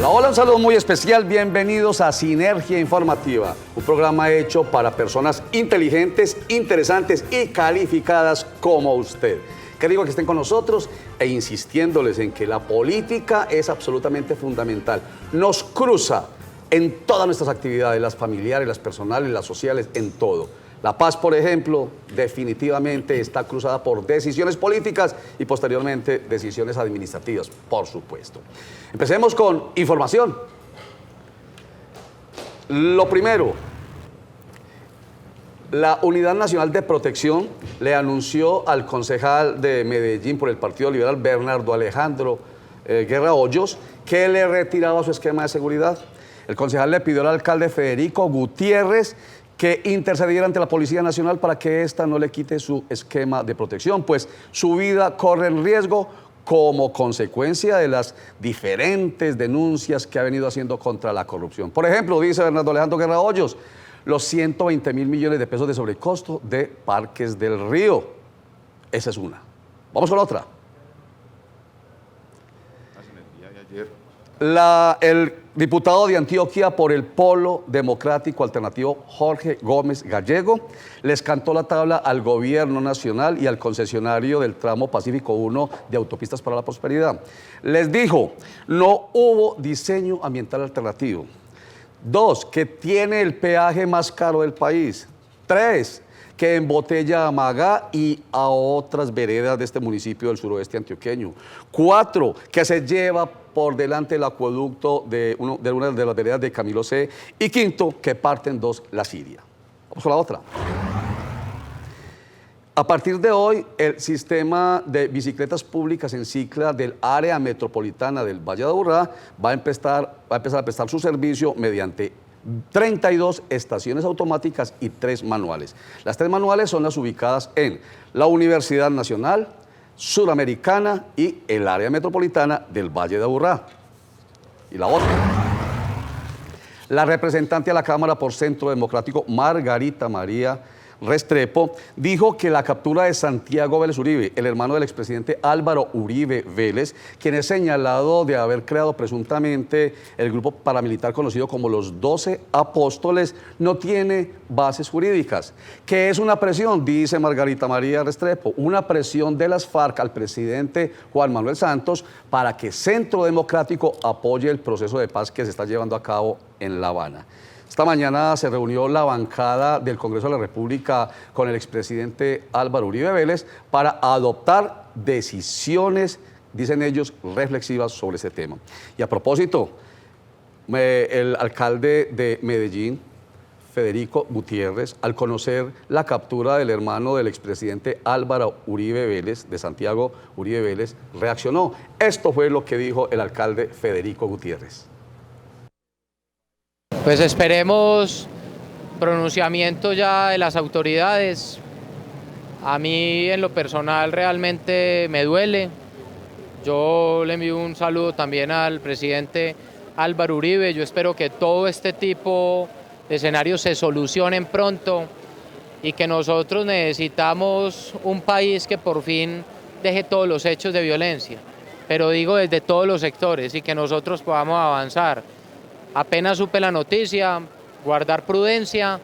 Hola, hola, un saludo muy especial. Bienvenidos a Sinergia Informativa, un programa hecho para personas inteligentes, interesantes y calificadas como usted. Que digo que estén con nosotros e insistiéndoles en que la política es absolutamente fundamental. Nos cruza en todas nuestras actividades, las familiares, las personales, las sociales, en todo. La paz, por ejemplo, definitivamente está cruzada por decisiones políticas y posteriormente decisiones administrativas, por supuesto. Empecemos con información. Lo primero, la Unidad Nacional de Protección le anunció al concejal de Medellín por el Partido Liberal, Bernardo Alejandro Guerra Hoyos, que le retiraba su esquema de seguridad. El concejal le pidió al alcalde Federico Gutiérrez que intercediera ante la Policía Nacional para que ésta no le quite su esquema de protección, pues su vida corre en riesgo como consecuencia de las diferentes denuncias que ha venido haciendo contra la corrupción. Por ejemplo, dice Bernardo Alejandro Guerra Hoyos, los 120.000 millones de pesos de sobrecosto de Parques del Río. Esa es una. Vamos con otra. El diputado de Antioquia por el Polo Democrático Alternativo, Jorge Gómez Gallego, les cantó la tabla al gobierno nacional y al concesionario del tramo Pacífico 1 de Autopistas para la Prosperidad. Les dijo, no hubo diseño ambiental alternativo. 2, que tiene el peaje más caro del país. 3, que embotella a Magá y a otras veredas de este municipio del suroeste antioqueño. 4, que se lleva por delante el acueducto de una de las veredas de Camilo C. Y 5, que parten 2 la Siria. Vamos con la otra. A partir de hoy, el sistema de bicicletas públicas en cicla del área metropolitana del Valle de Aburrá va a empezar a prestar su servicio mediante 32 estaciones automáticas y 3 manuales. Las 3 manuales son las ubicadas en la Universidad Nacional, Suramericana y el área metropolitana del Valle de Aburrá. Y la otra. La representante a la Cámara por Centro Democrático, Margarita María Restrepo, dijo que la captura de Santiago Vélez Uribe, el hermano del expresidente Álvaro Uribe Vélez, quien es señalado de haber creado presuntamente el grupo paramilitar conocido como los 12 Apóstoles, no tiene bases jurídicas. ¿Qué es una presión? Dice Margarita María Restrepo, una presión de las FARC al presidente Juan Manuel Santos para que Centro Democrático apoye el proceso de paz que se está llevando a cabo en La Habana. Esta mañana se reunió la bancada del Congreso de la República con el expresidente Álvaro Uribe Vélez para adoptar decisiones, dicen ellos, reflexivas sobre ese tema. Y a propósito, el alcalde de Medellín, Federico Gutiérrez, al conocer la captura del hermano del expresidente Álvaro Uribe Vélez, de Santiago Uribe Vélez, reaccionó. Esto fue lo que dijo el alcalde Federico Gutiérrez. Pues esperemos pronunciamiento ya de las autoridades. A mí en lo personal realmente me duele. Yo le envío un saludo también al presidente Álvaro Uribe. Yo espero que todo este tipo de escenarios se solucionen pronto y que nosotros necesitamos un país que por fin deje todos los hechos de violencia, pero digo desde todos los sectores, y que nosotros podamos avanzar. Apenas supe la noticia, guardar prudencia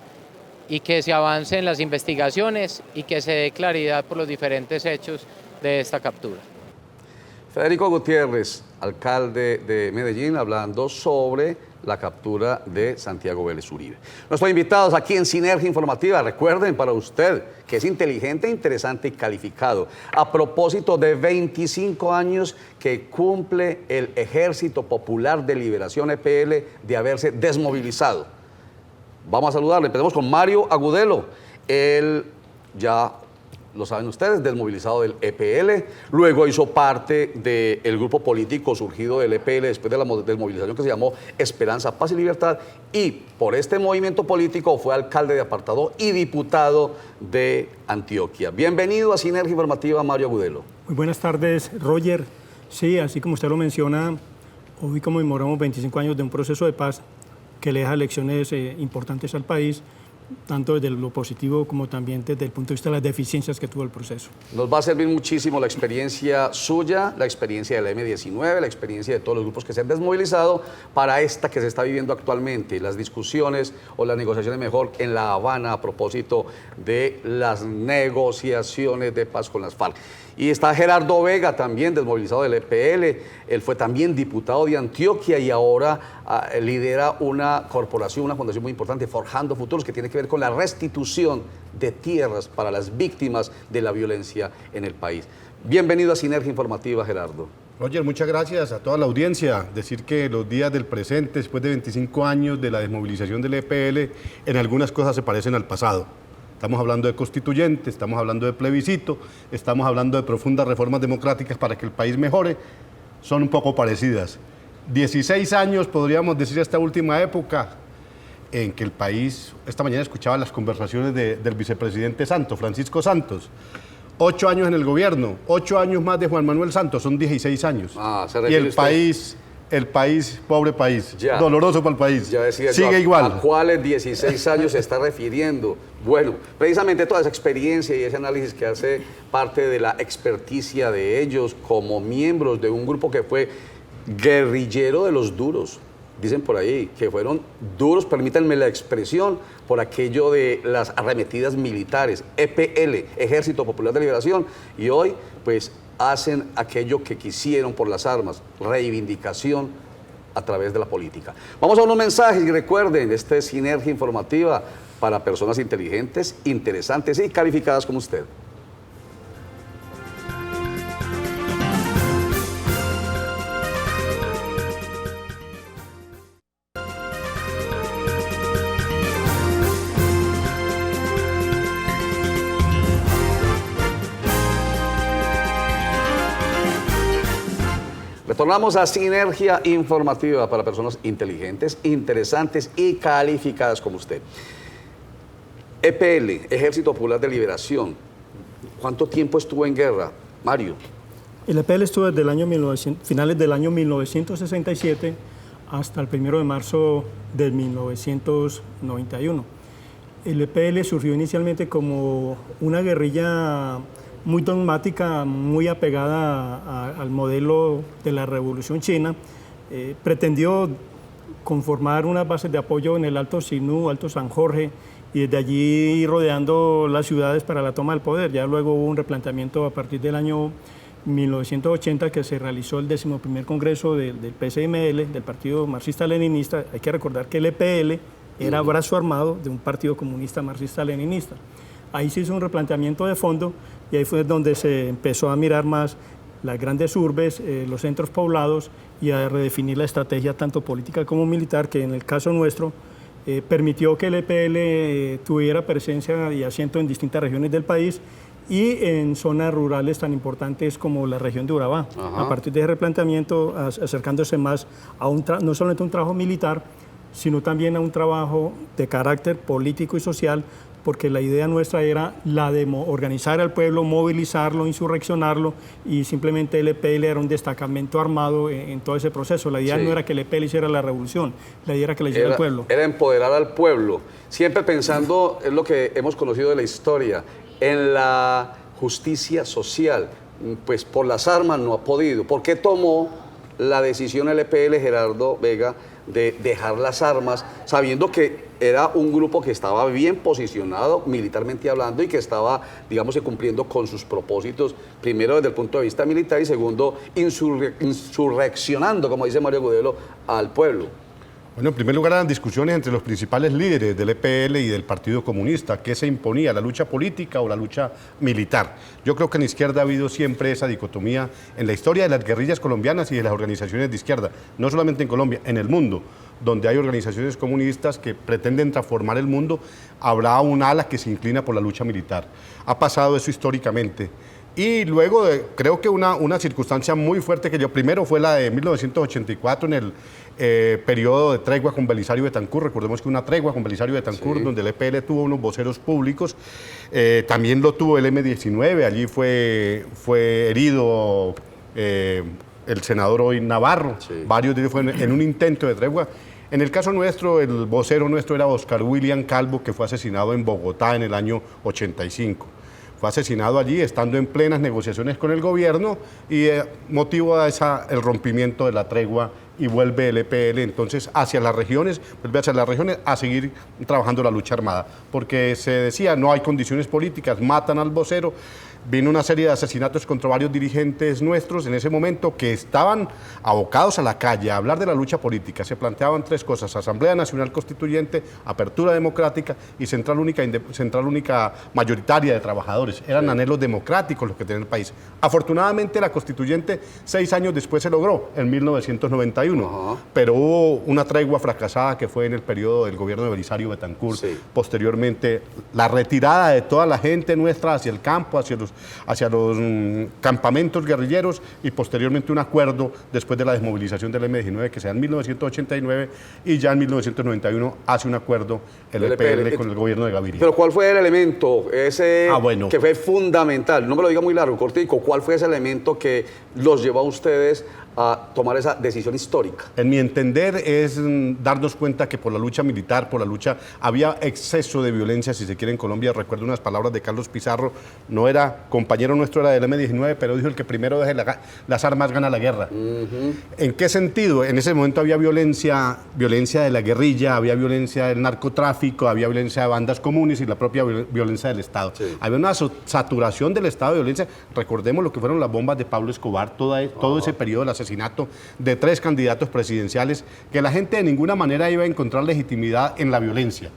y que se avance en las investigaciones y que se dé claridad por los diferentes hechos de esta captura. Federico Gutiérrez, alcalde de Medellín, hablando sobre la captura de Santiago Vélez Uribe. Nuestros invitados aquí en Sinergia Informativa, recuerden para usted que es inteligente, interesante y calificado. A propósito de 25 años que cumple el Ejército Popular de Liberación EPL de haberse desmovilizado. Vamos a saludarle, empecemos con Mario Agudelo. Él ya lo saben ustedes, desmovilizado del EPL, luego hizo parte del grupo político surgido del EPL después de la desmovilización que se llamó Esperanza, Paz y Libertad, y por este movimiento político fue alcalde de Apartadó y diputado de Antioquia. Bienvenido a Sinergia Informativa, Mario Agudelo. Muy buenas tardes, Roger. Sí, así como usted lo menciona, hoy conmemoramos 25 años de un proceso de paz que le deja lecciones importantes al país, tanto desde lo positivo como también desde el punto de vista de las deficiencias que tuvo el proceso. Nos va a servir muchísimo la experiencia suya, la experiencia del M19, la experiencia de todos los grupos que se han desmovilizado para esta que se está viviendo actualmente, las discusiones o las negociaciones mejor en La Habana a propósito de las negociaciones de paz con las FARC. Y está Gerardo Vega, también desmovilizado del EPL. Él fue también diputado de Antioquia y ahora lidera una corporación, una fundación muy importante, Forjando Futuros, que tiene que ver con la restitución de tierras para las víctimas de la violencia en el país. Bienvenido a Sinergia Informativa, Gerardo. Roger, muchas gracias a toda la audiencia. Decir que los días del presente, después de 25 años de la desmovilización del EPL, en algunas cosas se parecen al pasado. Estamos hablando de constituyente, estamos hablando de plebiscito, estamos hablando de profundas reformas democráticas para que el país mejore. Son un poco parecidas. 16 años, podríamos decir, esta última época en que el país, esta mañana escuchaba las conversaciones del vicepresidente Santos, Francisco Santos. 8 años en el gobierno, 8 años más de Juan Manuel Santos, son 16 años. ¿Se y el usted? país, pobre país, ya, doloroso para el país, ya decía sigue yo, igual. ¿A cuáles 16 años se está refiriendo? Bueno, precisamente toda esa experiencia y ese análisis que hace parte de la experticia de ellos como miembros de un grupo que fue guerrillero de los duros. Dicen por ahí que fueron duros, permítanme la expresión, por aquello de las arremetidas militares, EPL, Ejército Popular de Liberación, y hoy pues hacen aquello que quisieron por las armas, reivindicación a través de la política. Vamos a unos mensajes y recuerden, esta es Sinergia Informativa para personas inteligentes, interesantes y calificadas como usted. Retornamos a Sinergia Informativa para personas inteligentes, interesantes y calificadas como usted. EPL, Ejército Popular de Liberación. ¿Cuánto tiempo estuvo en guerra, Mario? El EPL estuvo desde el año finales del año 1967 hasta el 1 de marzo de 1991. El EPL surgió inicialmente como una guerrilla muy dogmática, muy apegada al modelo de la Revolución China. Pretendió conformar unas bases de apoyo en el Alto Sinú, Alto San Jorge, y desde allí rodeando las ciudades para la toma del poder. Ya luego hubo un replanteamiento a partir del año 1980 que se realizó el 11º Congreso del PSML, del Partido Marxista-Leninista. Hay que recordar que el EPL era brazo armado de un partido comunista marxista-leninista. Ahí se hizo un replanteamiento de fondo y ahí fue donde se empezó a mirar más las grandes urbes, los centros poblados y a redefinir la estrategia tanto política como militar, que en el caso nuestro permitió que el EPL tuviera presencia y asiento en distintas regiones del país y en zonas rurales tan importantes como la región de Urabá. Ajá. A partir de ese replanteamiento, acercándose más a no solamente a un trabajo militar, sino también a un trabajo de carácter político y social, porque la idea nuestra era la de organizar al pueblo, movilizarlo, insurreccionarlo, y simplemente el EPL era un destacamento armado en todo ese proceso. La idea no era que el EPL hiciera la revolución, la idea era que la hiciera el pueblo. Era empoderar al pueblo, siempre pensando, es lo que hemos conocido de la historia, en la justicia social. Pues por las armas no ha podido. ¿Por qué tomó la decisión el EPL, Gerardo Vega, de dejar las armas, sabiendo que era un grupo que estaba bien posicionado militarmente hablando y que estaba, digamos, cumpliendo con sus propósitos, primero desde el punto de vista militar y segundo, insurreccionando, como dice Mario Agudelo, al pueblo? Bueno, en primer lugar, eran discusiones entre los principales líderes del EPL y del Partido Comunista. ¿Qué se imponía, la lucha política o la lucha militar? Yo creo que en la izquierda ha habido siempre esa dicotomía en la historia de las guerrillas colombianas y de las organizaciones de izquierda, no solamente en Colombia, en el mundo, donde hay organizaciones comunistas que pretenden transformar el mundo, habrá un ala que se inclina por la lucha militar. Ha pasado eso históricamente. Y luego creo que una circunstancia muy fuerte que yo primero fue la de 1984 en el periodo de tregua con Belisario Betancur. Recordemos que una tregua con Belisario Betancur, donde el EPL tuvo unos voceros públicos, también lo tuvo el M19, allí fue herido el senador hoy Navarro, varios de ellos fueron en un intento de tregua. En el caso nuestro, el vocero nuestro era Oscar William Calvo, que fue asesinado en Bogotá en el año 85. Fue asesinado allí estando en plenas negociaciones con el gobierno y motivo a el rompimiento de la tregua y vuelve el EPL entonces hacia las regiones, vuelve hacia las regiones a seguir trabajando la lucha armada, porque se decía no hay condiciones políticas, matan al vocero. Vino una serie de asesinatos contra varios dirigentes nuestros en ese momento que estaban abocados a la calle a hablar de la lucha política. Se planteaban tres cosas: Asamblea Nacional Constituyente, apertura democrática y central única mayoritaria de trabajadores. Eran anhelos democráticos los que tenía el país. Afortunadamente la constituyente 6 años después se logró, en 1991, pero hubo una tregua fracasada que fue en el periodo del gobierno de Belisario Betancur. Posteriormente la retirada de toda la gente nuestra hacia el campo, hacia los campamentos guerrilleros y posteriormente un acuerdo después de la desmovilización del M-19 que se da en 1989 y ya en 1991 hace un acuerdo el EPL con el gobierno de Gaviria. Pero ¿cuál fue el elemento ese bueno, que fue fundamental? No me lo diga muy largo, cortico. ¿Cuál fue ese elemento que los llevó a ustedes a tomar esa decisión histórica? En mi entender es darnos cuenta que por la lucha militar, por la lucha, había exceso de violencia, si se quiere, en Colombia. Recuerdo unas palabras de Carlos Pizarro, no era compañero nuestro, era del M-19, pero dijo: el que primero deje las armas gana la guerra. ¿En qué sentido? En ese momento había violencia de la guerrilla, había violencia del narcotráfico, había violencia de bandas comunes y la propia violencia del Estado. Había una saturación del estado de violencia. Recordemos lo que fueron las bombas de Pablo Escobar, todo ese periodo del asesinato de 3 candidatos presidenciales, que la gente de ninguna manera iba a encontrar legitimidad en la violencia.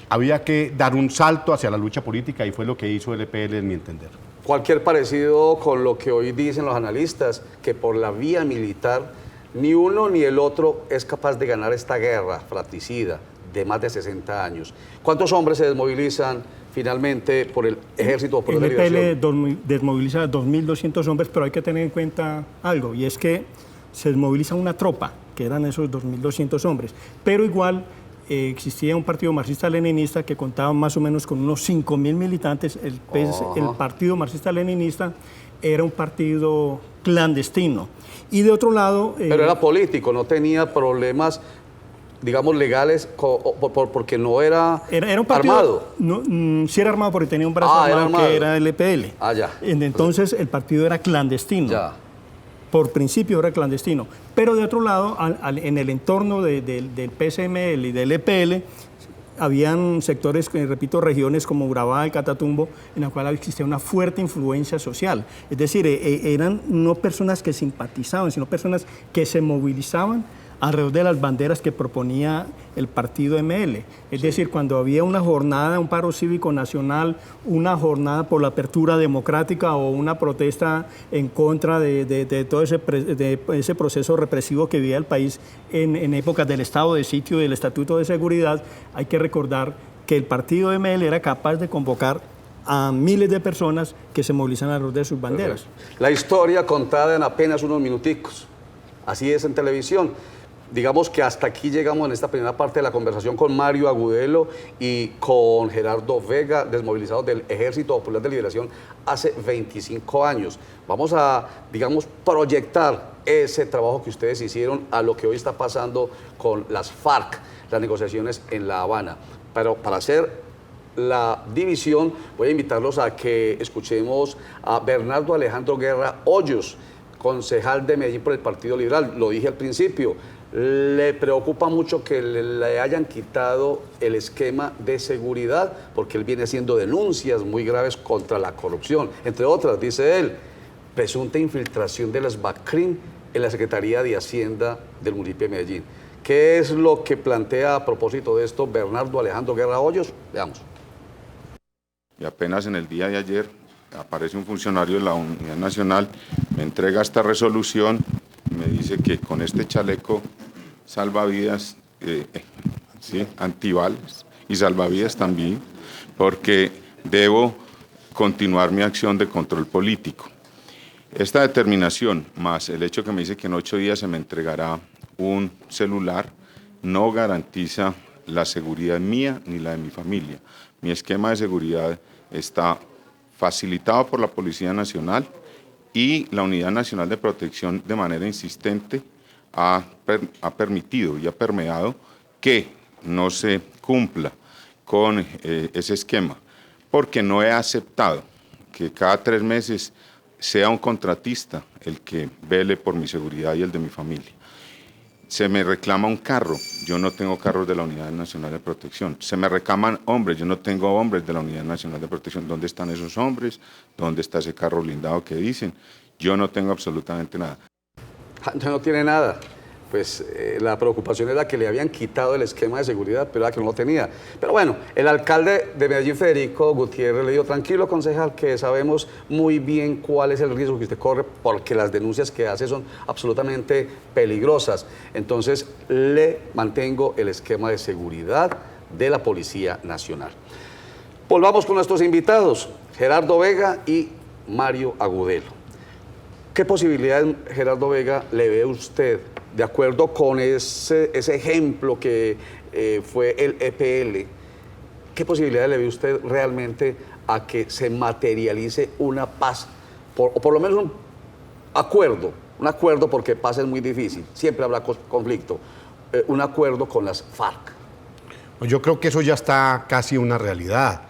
Había que dar un salto hacia la lucha política y fue lo que hizo el EPL, en mi entender. Cualquier parecido con lo que hoy dicen los analistas, que por la vía militar ni uno ni el otro es capaz de ganar esta guerra fratricida de más de 60 años. ¿Cuántos hombres se desmovilizan finalmente por el Ejército Popular de Liberación? El EPL desmoviliza a 2.200 hombres, pero hay que tener en cuenta algo, y es que se desmoviliza una tropa, que eran esos 2.200 hombres, pero igual existía un partido marxista-leninista que contaba más o menos con unos 5.000 militantes. El partido marxista-leninista era un partido clandestino. Y de otro lado... pero era político, no tenía problemas, digamos, legales, porque no era, era un partido armado. No, sí era armado porque tenía un brazo armado que era el EPL. Entonces el partido era clandestino. Por principio era clandestino. Pero de otro lado, en el entorno del PSML y del EPL, habían sectores, repito, regiones como Urabá y Catatumbo, en la cual existía una fuerte influencia social. Es decir, eran no personas que simpatizaban, sino personas que se movilizaban alrededor de las banderas que proponía el partido ML. Es decir, cuando había una jornada, un paro cívico nacional, una jornada por la apertura democrática o una protesta en contra de todo ese proceso represivo que vivía el país en épocas del estado de sitio y del Estatuto de Seguridad, hay que recordar que el partido ML era capaz de convocar a miles de personas que se movilizan alrededor de sus banderas. La historia contada en apenas unos minuticos. Así es en televisión. Digamos que hasta aquí llegamos en esta primera parte de la conversación con Mario Agudelo y con Gerardo Vega, desmovilizados del Ejército Popular de Liberación hace 25 años. Vamos a, digamos, proyectar ese trabajo que ustedes hicieron a lo que hoy está pasando con las FARC, las negociaciones en La Habana. Pero para hacer la división, voy a invitarlos a que escuchemos a Bernardo Alejandro Guerra Hoyos, concejal de Medellín por el Partido Liberal. Lo dije al principio, le preocupa mucho que le hayan quitado el esquema de seguridad, porque él viene haciendo denuncias muy graves contra la corrupción. Entre otras, dice él, presunta infiltración de las BACRIM en la Secretaría de Hacienda del municipio de Medellín. ¿Qué es lo que plantea a propósito de esto Bernardo Alejandro Guerra Hoyos? Veamos. Y apenas en el día de ayer aparece un funcionario de la Unidad Nacional, me entrega esta resolución, me dice que con este chaleco salvavidas, ¿sí? Antibalas y salvavidas también, porque debo continuar mi acción de control político. Esta determinación, más el hecho que me dice que en 8 días se me entregará un celular, no garantiza la seguridad mía ni la de mi familia. Mi esquema de seguridad está facilitado por la Policía Nacional y la Unidad Nacional de Protección de manera insistente ha permitido y ha permeado que no se cumpla con ese esquema, porque no he aceptado que cada 3 meses sea un contratista el que vele por mi seguridad y el de mi familia. Se me reclama un carro, yo no tengo carros de la Unidad Nacional de Protección. Se me reclaman hombres, yo no tengo hombres de la Unidad Nacional de Protección. ¿Dónde están esos hombres? ¿Dónde está ese carro blindado que dicen? Yo no tengo absolutamente nada. No tiene nada. Pues la preocupación era que le habían quitado el esquema de seguridad, pero era que no lo tenía. Pero bueno, el alcalde de Medellín, Federico Gutiérrez, le dijo: tranquilo, concejal, que sabemos muy bien cuál es el riesgo que usted corre, porque las denuncias que hace son absolutamente peligrosas. Entonces, le mantengo el esquema de seguridad de la Policía Nacional. Volvamos con nuestros invitados, Gerardo Vega y Mario Agudelo. ¿Qué posibilidades, Gerardo Vega, le ve usted, de acuerdo con ese ejemplo que fue el EPL, qué posibilidades le ve usted realmente a que se materialice una paz, o por lo menos un acuerdo, porque paz es muy difícil, siempre habrá conflicto, un acuerdo con las FARC? Yo creo que eso ya está casi una realidad.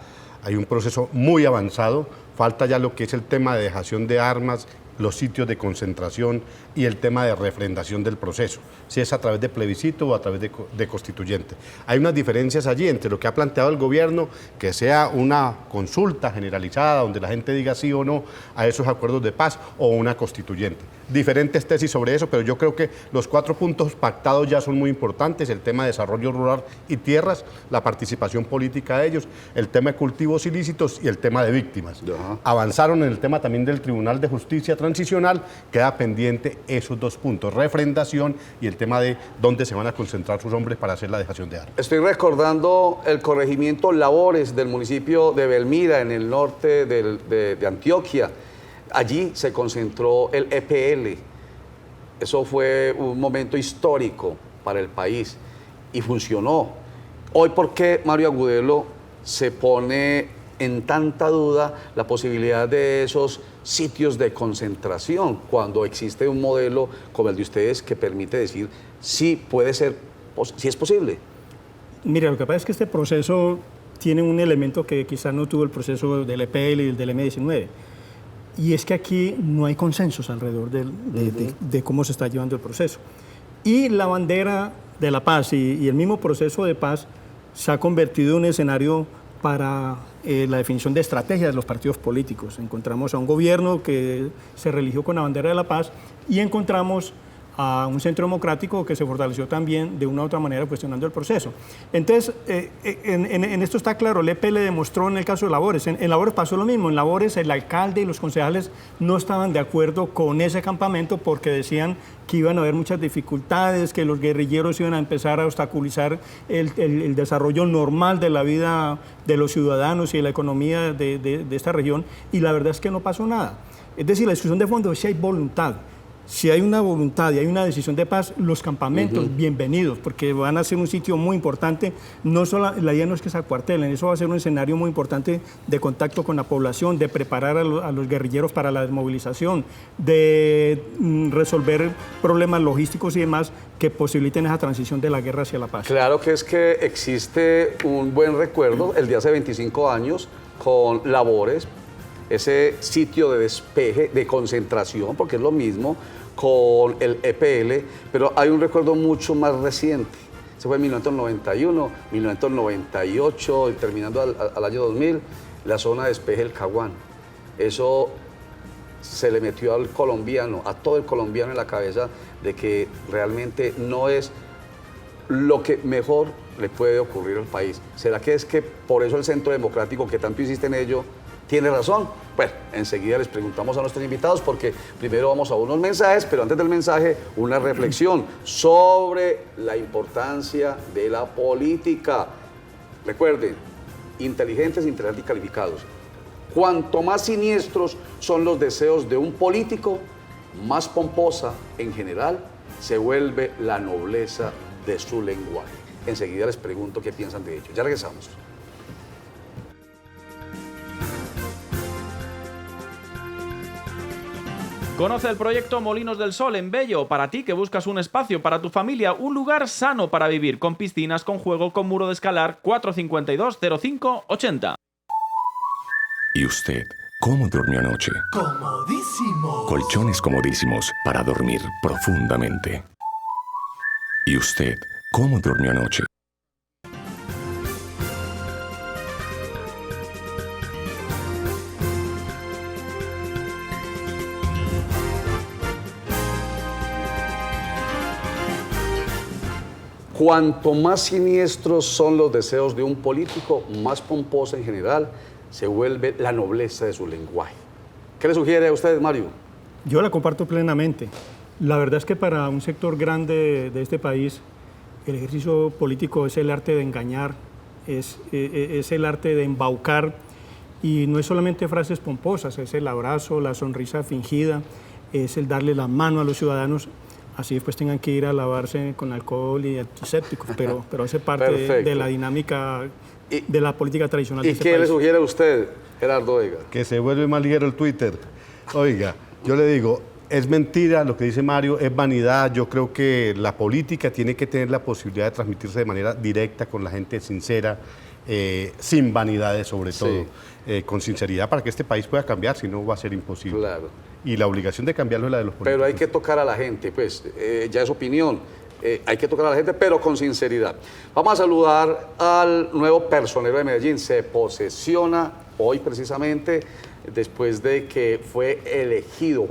Hay un proceso muy avanzado, falta ya lo que es el tema de dejación de armas, los sitios de concentración y el tema de refrendación del proceso, si es a través de plebiscito o a través de constituyente. Hay unas diferencias allí entre lo que ha planteado el gobierno, que sea una consulta generalizada donde la gente diga sí o no a esos acuerdos de paz, o una constituyente. Diferentes tesis sobre eso, pero yo creo que los 4 puntos pactados ya son muy importantes: el tema de desarrollo rural y tierras, la participación política de ellos, el tema de cultivos ilícitos y el tema de víctimas. Ajá. Avanzaron en el tema también del Tribunal de Justicia Transicional, queda pendiente esos 2 puntos, refrendación y el tema de dónde se van a concentrar sus hombres para hacer la dejación de armas. Estoy recordando el corregimiento Labores del municipio de Belmira, en el norte de Antioquia. Allí se concentró el EPL. Eso fue un momento histórico para el país y funcionó. Hoy, ¿por qué, Mario Agudelo, se pone en tanta duda la posibilidad de esos sitios de concentración cuando existe un modelo como el de ustedes que permite decir sí puede ser, sí es posible? Mira, lo que pasa es que este proceso tiene un elemento que quizás no tuvo el proceso del EPL y del M19. Y es que aquí no hay consensos alrededor de cómo se está llevando el proceso. Y la bandera de la paz y el mismo proceso de paz se ha convertido en un escenario para la definición de estrategias de los partidos políticos. Encontramos a un gobierno que se religió con la bandera de la paz y encontramos a un centro democrático que se fortaleció también de una u otra manera cuestionando el proceso. Entonces, en esto está claro, el EPL demostró en el caso de Labores. En Labores pasó lo mismo. En Labores el alcalde y los concejales no estaban de acuerdo con ese campamento porque decían que iban a haber muchas dificultades, que los guerrilleros iban a empezar a obstaculizar el desarrollo normal de la vida de los ciudadanos y de la economía de esta región, y la verdad es que no pasó nada. Es decir, la discusión de fondo es si hay voluntad. Si hay una voluntad y hay una decisión de paz, los campamentos, bienvenidos, porque van a ser un sitio muy importante. No solo, la idea no es que se acuartelen, eso va a ser un escenario muy importante de contacto con la población, de preparar a los guerrilleros para la desmovilización, de resolver problemas logísticos y demás que posibiliten esa transición de la guerra hacia la paz. Claro que es que existe un buen recuerdo, el de hace 25 años, con Labores, ese sitio de despeje, de concentración, porque es lo mismo, con el EPL, pero hay un recuerdo mucho más reciente. Se fue en 1991, 1998, y terminando al año 2000, la zona de despeje del Caguán. Eso se le metió al colombiano, a todo el colombiano en la cabeza, de que realmente no es lo que mejor le puede ocurrir al país. ¿Será que es que por eso el Centro Democrático, que tanto insiste en ello, tiene razón? Bueno, enseguida les preguntamos a nuestros invitados, porque primero vamos a unos mensajes, pero antes del mensaje, una reflexión sobre la importancia de la política. Recuerden, inteligentes, inteligentes y calificados. Cuanto más siniestros son los deseos de un político, más pomposa, en general, se vuelve la nobleza de su lenguaje. Enseguida les pregunto qué piensan de ello. Ya regresamos. Conoce el proyecto Molinos del Sol en Bello, para ti que buscas un espacio para tu familia, un lugar sano para vivir, con piscinas, con juego, con muro de escalar, 452-05-80. ¿Y usted cómo durmió anoche? Comodísimo. Colchones comodísimos para dormir profundamente. ¿Y usted cómo durmió anoche? Cuanto más siniestros son los deseos de un político, más pomposa en general se vuelve la nobleza de su lenguaje. ¿Qué le sugiere a usted, Mario? Yo la comparto plenamente. La verdad es que para un sector grande de este país, el ejercicio político es el arte de engañar, es el arte de embaucar, y no es solamente frases pomposas, es el abrazo, la sonrisa fingida, es el darle la mano a los ciudadanos, así después tengan que ir a lavarse con alcohol y antisépticos, pero hace parte de la dinámica de la política tradicional de este país. ¿Y qué le sugiere a usted, Gerardo Vega? Que se vuelve más ligero el Twitter. Oiga, yo le digo, es mentira lo que dice Mario, es vanidad. Yo creo que la política tiene que tener la posibilidad de transmitirse de manera directa con la gente sincera, sin vanidades sobre todo, con sinceridad para que este país pueda cambiar, si no va a ser imposible. Claro. Y la obligación de cambiarlo es la de los políticos. Pero hay que tocar a la gente, pues, ya es opinión. Hay que tocar a la gente, pero con sinceridad. Vamos a saludar al nuevo personero de Medellín. Se posesiona hoy precisamente después de que fue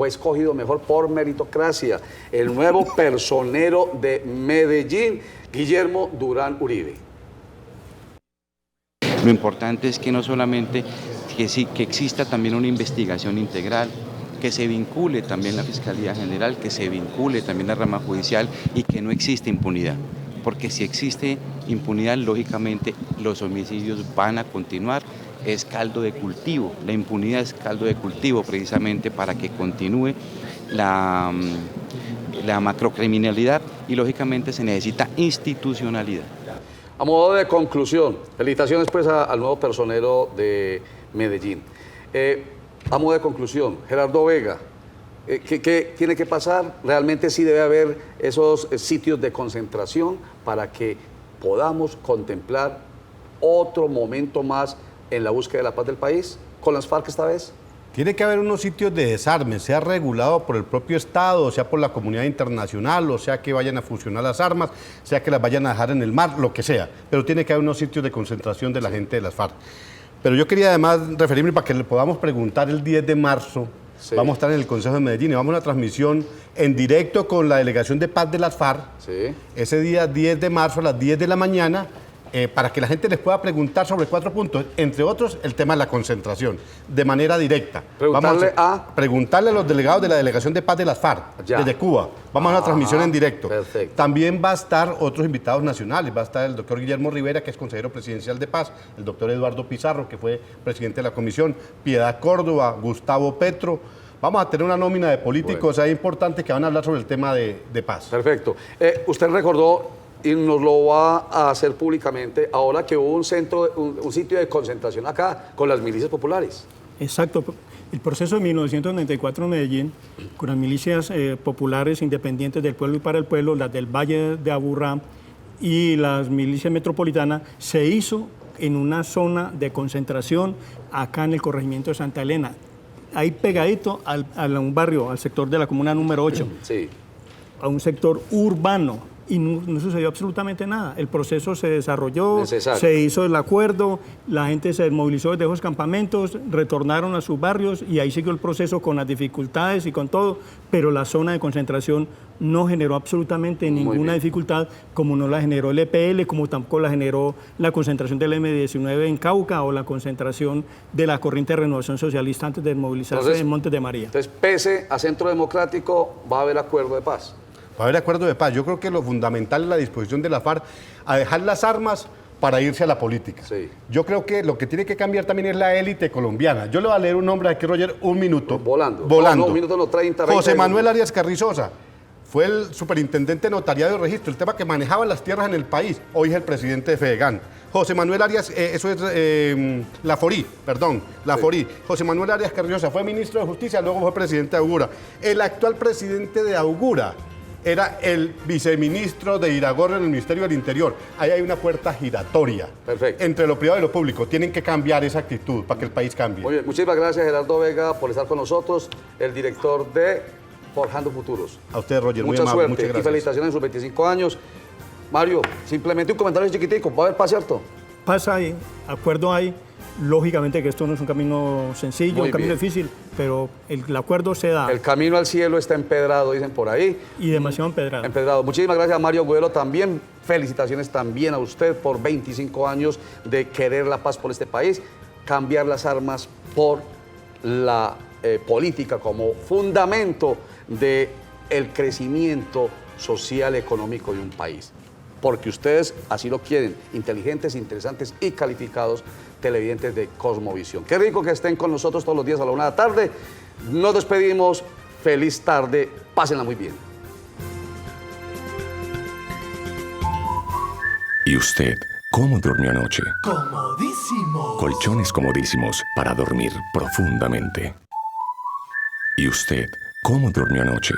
escogido mejor por meritocracia, el nuevo personero de Medellín, Guillermo Durán Uribe. Lo importante es que no solamente que exista también una investigación integral, que se vincule también la Fiscalía General, que se vincule también la rama judicial y que no existe impunidad. Porque si existe impunidad, lógicamente los homicidios van a continuar. Es caldo de cultivo, la impunidad es caldo de cultivo precisamente para que continúe la macrocriminalidad y lógicamente se necesita institucionalidad. A modo de conclusión, felicitaciones pues al nuevo personero de Medellín. A modo de conclusión, Gerardo Vega, ¿qué tiene que pasar? Realmente sí debe haber esos sitios de concentración para que podamos contemplar otro momento más en la búsqueda de la paz del país, con las FARC esta vez. Tiene que haber unos sitios de desarme, sea regulado por el propio Estado, sea por la comunidad internacional, o sea que vayan a fusionar las armas, sea que las vayan a dejar en el mar, lo que sea. Pero tiene que haber unos sitios de concentración de la gente de las FARC. Pero yo quería además referirme para que le podamos preguntar el 10 de marzo. Sí. Vamos a estar en el Consejo de Medellín y vamos a una transmisión en directo con la Delegación de Paz de las FARC. Sí. Ese día 10 de marzo a las 10 de la mañana. Para que la gente les pueda preguntar sobre 4 puntos, entre otros el tema de la concentración, de manera directa. Preguntarle a los delegados de la Delegación de Paz de las FARC, desde Cuba. Vamos a una transmisión en directo. Perfecto. También va a estar otros invitados nacionales, va a estar el doctor Guillermo Rivera, que es consejero presidencial de Paz, el doctor Eduardo Pizarro, que fue presidente de la comisión, Piedad Córdoba, Gustavo Petro. Vamos a tener una nómina de políticos ahí importantes que van a hablar sobre el tema de paz. Perfecto. Usted recordó y nos lo va a hacer públicamente ahora que hubo un sitio de concentración acá con las milicias populares. Exacto. El proceso de 1994 en Medellín, con las milicias populares independientes del pueblo y para el pueblo, las del Valle de Aburrá y las milicias metropolitanas, se hizo en una zona de concentración acá en el corregimiento de Santa Elena, ahí pegadito a un barrio, al sector de la comuna número 8, sí. A un sector urbano. Y no sucedió absolutamente nada. El proceso se desarrolló, se hizo el acuerdo, la gente se movilizó desde esos campamentos, retornaron a sus barrios y ahí siguió el proceso con las dificultades y con todo, pero la zona de concentración no generó absolutamente ninguna dificultad, como no la generó el EPL, como tampoco la generó la concentración del M19 en Cauca o la concentración de la Corriente de Renovación Socialista antes de movilizarse en Montes de María. Entonces, pese a Centro Democrático, va a haber acuerdo de paz. Va a haber acuerdo de paz. Yo creo que lo fundamental es la disposición de la FARC a dejar las armas para irse a la política. Sí. Yo creo que lo que tiene que cambiar también es la élite colombiana. Yo le voy a leer un nombre aquí, Roger, un minuto. Volando. No, un minuto, no, 30. José Manuel Arias Carrizosa. fue el superintendente notariado y registro, el tema que manejaba las tierras en el país. Hoy es el presidente de Fedegan. José Manuel Arias, Laforí. José Manuel Arias Carrizosa fue ministro de Justicia, luego fue presidente de Augura. El actual presidente de Augura era el viceministro de Iragorri en el Ministerio del Interior. Ahí hay una puerta giratoria. Perfecto. Entre lo privado y lo público. Tienen que cambiar esa actitud para que el país cambie. Muy bien, muchísimas gracias Gerardo Vega por estar con nosotros, el director de Forjando Futuros. A usted, Roger, muy Mucha amable, suerte muchas y gracias. felicitaciones en sus 25 años. Mario, simplemente un comentario chiquitico, ¿va a haber paz, cierto? Pasa ahí, acuerdo hay. Lógicamente que esto no es un camino sencillo, Muy un camino bien. difícil, pero el acuerdo se da El camino al cielo está empedrado, dicen por ahí. y demasiado empedrado. Empedrado. Muchísimas gracias a Mario Gudelo también. Felicitaciones también a usted por 25 años de querer la paz por este país, cambiar las armas por la política como fundamento del crecimiento social, económico de un país. Porque ustedes así lo quieren, inteligentes, interesantes y calificados televidentes de Cosmovisión. Qué rico que estén con nosotros todos los días a la 1 de la tarde. Nos despedimos. Feliz tarde. Pásenla muy bien. ¿Y usted cómo durmió anoche? Comodísimo. Colchones comodísimos para dormir profundamente. ¿Y usted cómo durmió anoche?